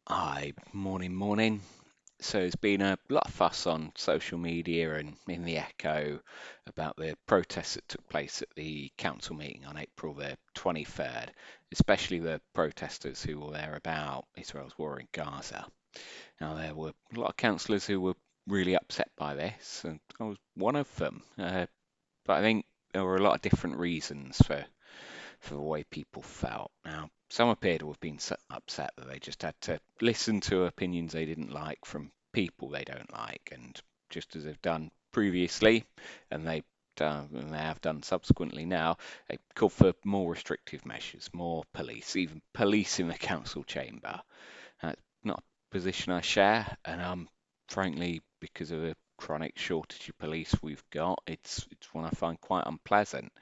Hi, morning. So there's been a lot of fuss on social media and in the Echo about the protests that took place at the council meeting on April the 23rd, especially the protesters who were there about Israel's war in Gaza. Now, there were a lot of councillors who were really upset by this, and I was one of them. But I think there were a lot of different reasons for the way people felt. Now, some appear to have been so upset that they just had to listen to opinions they didn't like from people they don't like, and just as they've done previously, and they have done subsequently now, they call for more restrictive measures, more police, even police in the council chamber. That's not a position I share, and frankly, because of the chronic shortage of police we've got, it's one I find quite unpleasant.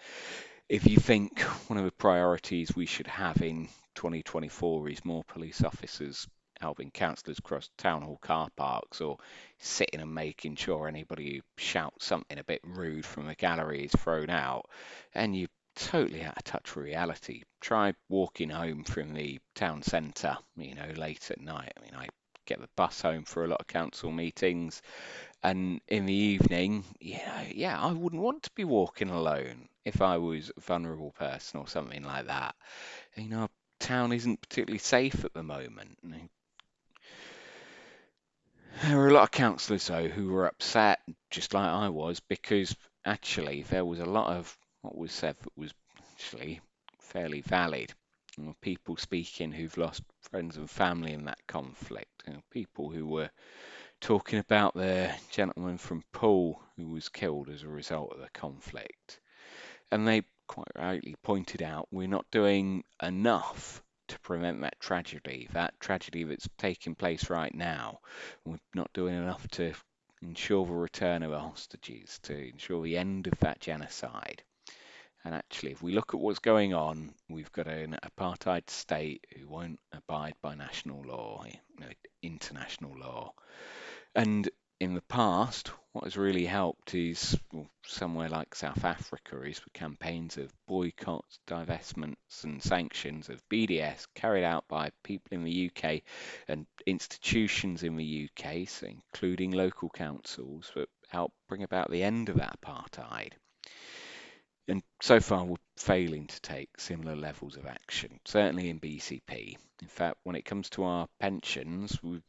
If you think one of the priorities we should have in 2024 is more police officers helping councillors cross town hall car parks or sitting and making sure anybody who shouts something a bit rude from the gallery is thrown out, then you're totally out of touch with reality. Try walking home from the town centre, late at night. I mean, I get the bus home for a lot of council meetings, and in the evening, yeah, I wouldn't want to be walking alone if I was a vulnerable person or something like that. Town isn't particularly safe at the moment. There were a lot of councillors though who were upset, just like I was, because actually there was a lot of what was said that was actually fairly valid. People speaking who've lost friends and family in that conflict. People who were talking about the gentleman from Poole who was killed as a result of the conflict. And they quite rightly pointed out we're not doing enough to prevent that tragedy that's taking place right now. We're not doing enough to ensure the return of the hostages, to ensure the end of that genocide. And actually, if we look at what's going on, we've got an apartheid state who won't abide by national law, international law. And in the past, what has really helped is somewhere like South Africa is the campaigns of boycotts, divestments, and sanctions of BDS carried out by people in the UK and institutions in the UK, so including local councils, that help bring about the end of that apartheid. And so far, we're failing to take similar levels of action, certainly in BCP. In fact, when it comes to our pensions, we've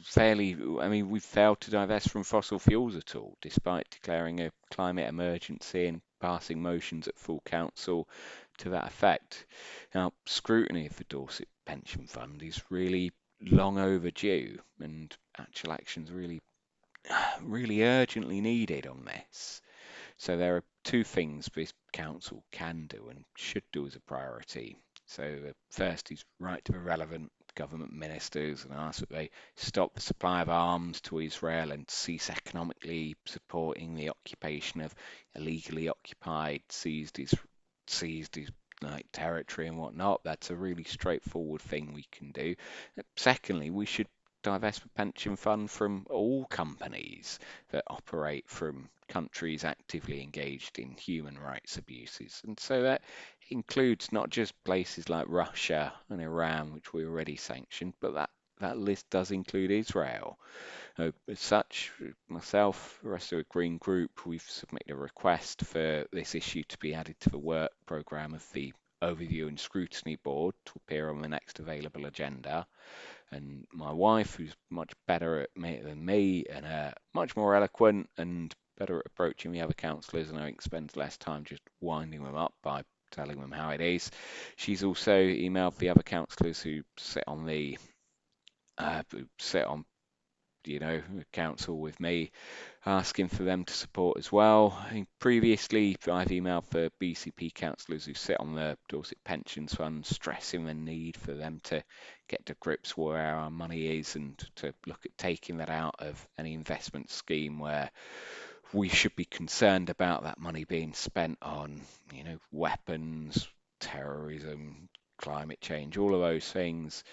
failed to divest from fossil fuels at all, despite declaring a climate emergency and passing motions at full council to that effect. Now, scrutiny of the Dorset Pension Fund is really long overdue, and actual action's really urgently needed on this. So there are two things this council can do and should do as a priority. So the first is write to the relevant government ministers and ask that they stop the supply of arms to Israel and cease economically supporting the occupation of illegally occupied, seized like territory and whatnot. That's a really straightforward thing we can do. Secondly, we should divest the pension fund from all companies that operate from countries actively engaged in human rights abuses. And so that includes not just places like Russia and Iran, which we already sanctioned, but that list does include Israel. As such, myself, the rest of the Green Group, we've submitted a request for this issue to be added to the work programme of the Overview and Scrutiny Board to appear on the next available agenda. And my wife, who's much better at than me and much more eloquent and better at approaching the other councillors, and I think spends less time just winding them up by telling them how it is. She's also emailed the other councillors who sit on the council with me, asking for them to support as well. I think previously I've emailed for BCP councillors who sit on the Dorset Pensions Fund, stressing the need for them to get to grips where our money is and to look at taking that out of any investment scheme where we should be concerned about that money being spent on, weapons, terrorism, climate change, all of those things.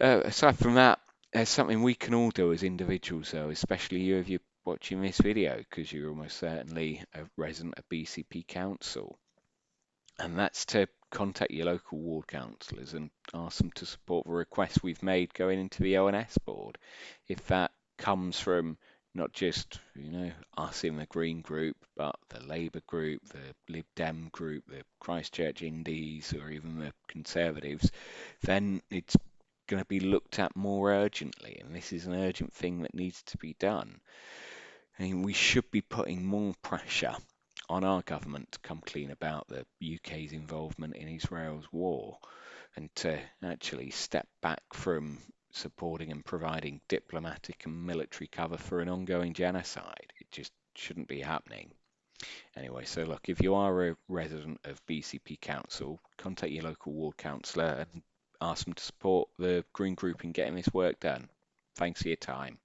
Aside from that, there's something we can all do as individuals, though, especially you if you're watching this video, because you're almost certainly a resident of BCP Council. And that's to contact your local ward councillors and ask them to support the request we've made going into the ONS board. If that comes from not just, us in the Green group, but the Labour group, the Lib Dem group, the Christchurch Indies, or even the Conservatives, then it's going to be looked at more urgently, and this is an urgent thing that needs to be done. I mean, we should be putting more pressure on our government to come clean about the UK's involvement in Israel's war and to actually step back from supporting and providing diplomatic and military cover for an ongoing genocide. It just shouldn't be happening. Anyway, so look, if you are a resident of BCP Council, contact your local ward councillor and ask them to support the Green Group in getting this work done. Thanks for your time.